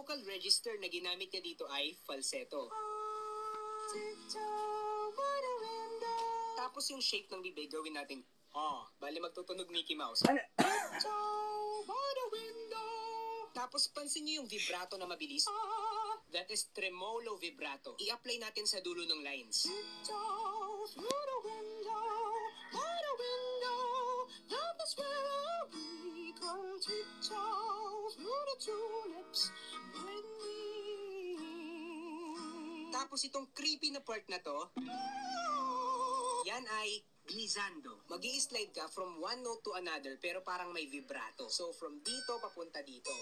vocal register na ginamit niya dito ay falsetto. Tapos yung shape ng bibig gawin natin, bali magtutunog Mickey Mouse. Tapos pansin niyo yung vibrato na mabilis? That is tremolo vibrato. I-apply natin sa dulo ng lines. Tapos itong creepy na part na to, yan ay glissando. Mag-i-slide ka from one note to another pero parang may vibrato. So from dito papunta dito.